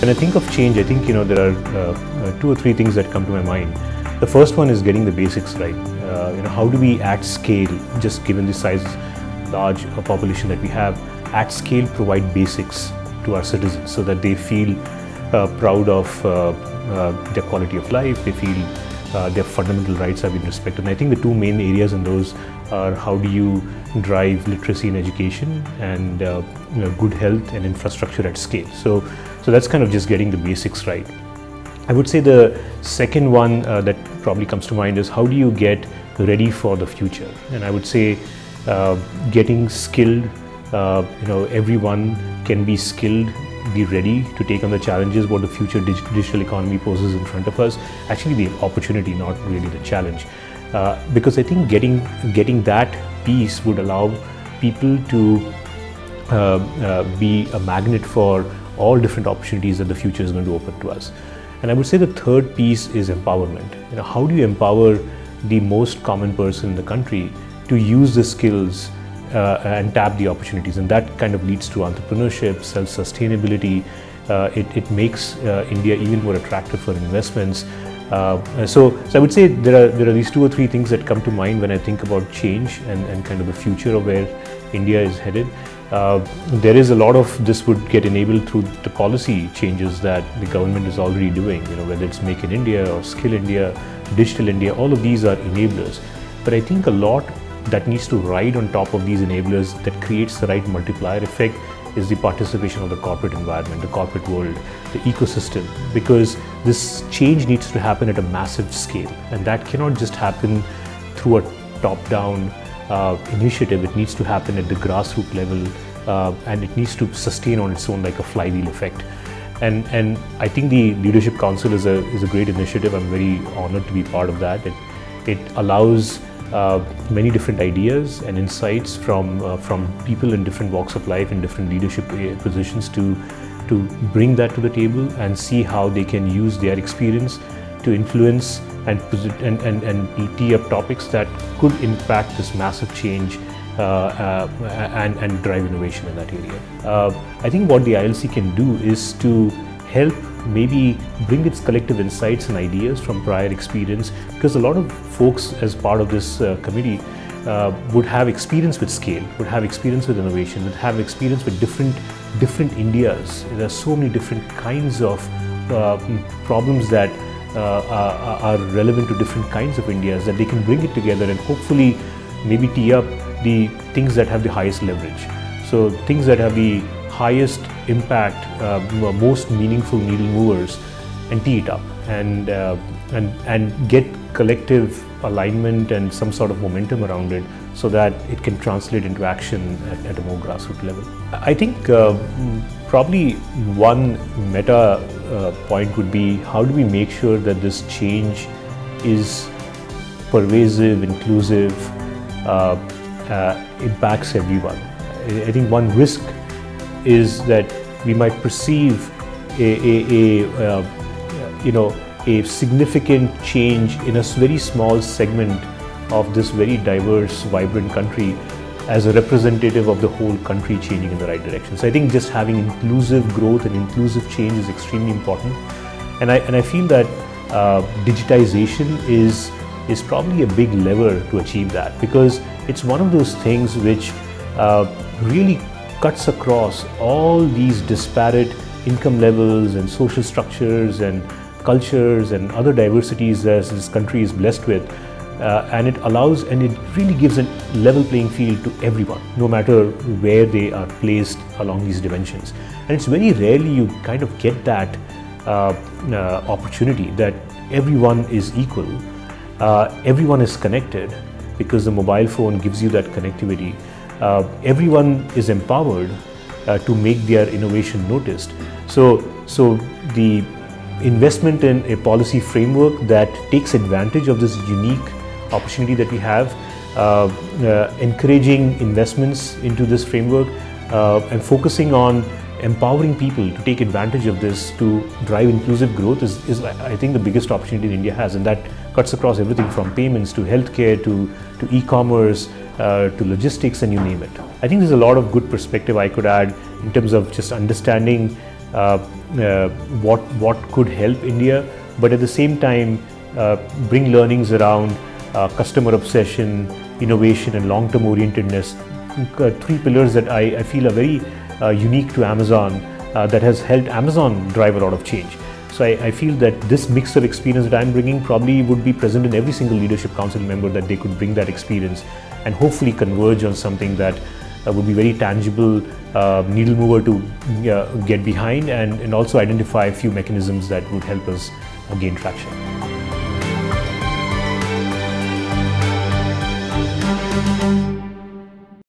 When I think of change, I think there are two or three things that come to my mind. The first one is getting the basics right. How do we at scale, just given the size, large population that we have, at scale provide basics to our citizens so that they feel proud of their quality of life, they feel their fundamental rights have been respected. And I think the two main areas in those are how do you drive literacy and education and good health and infrastructure at scale. So that's kind of just getting the basics right. I would say the second one that probably comes to mind is how do you get ready for the future? And I would say getting skilled, everyone can be skilled, be ready to take on the challenges what the future digital economy poses in front of us. Actually the opportunity, not really the challenge. Because I think getting that piece would allow people to be a magnet for all different opportunities that the future is going to open to us. And I would say the third piece is empowerment. How do you empower the most common person in the country to use the skills and tap the opportunities? And that kind of leads to entrepreneurship, self-sustainability. It makes India even more attractive for investments. So I would say there are these two or three things that come to mind when I think about change and kind of the future of where India is headed. There is a lot of this would get enabled through the policy changes that the government is already doing, whether it's Make in India or Skill India, Digital India, all of these are enablers. But I think a lot that needs to ride on top of these enablers that creates the right multiplier effect is the participation of the corporate environment, the corporate world, the ecosystem, because this change needs to happen at a massive scale, and that cannot just happen through a top-down initiative. It needs to happen at the grassroots level, and it needs to sustain on its own like a flywheel effect. And I think the Leadership Council is a great initiative. I'm very honored to be part of that. It allows many different ideas and insights from people in different walks of life and different leadership positions to bring that to the table and see how they can use their experience to influence and tee up topics that could impact this massive change and drive innovation in that area. I think what the ILC can do is to help maybe bring its collective insights and ideas from prior experience, because a lot of folks as part of this committee would have experience with scale, would have experience with innovation, would have experience with different Indias. There are so many different kinds of problems that are relevant to different kinds of Indias that they can bring it together and hopefully maybe tee up the things that have the highest leverage. So things that have the highest impact, most meaningful needle movers, and tee it up and get collective alignment and some sort of momentum around it so that it can translate into action at a more grassroots level. I think probably one meta point would be how do we make sure that this change is pervasive, inclusive, impacts everyone. I think one risk is that we might perceive a significant change in a very small segment of this very diverse, vibrant country as a representative of the whole country changing in the right direction. So I think just having inclusive growth and inclusive change is extremely important. And I feel that digitization is probably a big lever to achieve that, because it's one of those things which really cuts across all these disparate income levels and social structures and cultures and other diversities that this country is blessed with, and it allows and it really gives a level playing field to everyone, no matter where they are placed along these dimensions. And it's very rarely you kind of get that opportunity that everyone is equal, everyone is connected, because the mobile phone gives you that connectivity. Everyone is empowered to make their innovation noticed. So the investment in a policy framework that takes advantage of this unique opportunity that we have, encouraging investments into this framework and focusing on empowering people to take advantage of this to drive inclusive growth is I think the biggest opportunity India has, and that cuts across everything from payments to healthcare to e-commerce to logistics, and you name it. I think there's a lot of good perspective I could add in terms of just understanding what could help India, but at the same time bring learnings around customer obsession, innovation, and long-term orientedness. Three pillars that I feel are very unique to Amazon, that has helped Amazon drive a lot of change. So I feel that this mix of experience that I'm bringing probably would be present in every single leadership council member, that they could bring that experience and hopefully converge on something that would be very tangible, needle mover to get behind, and also identify a few mechanisms that would help us gain traction.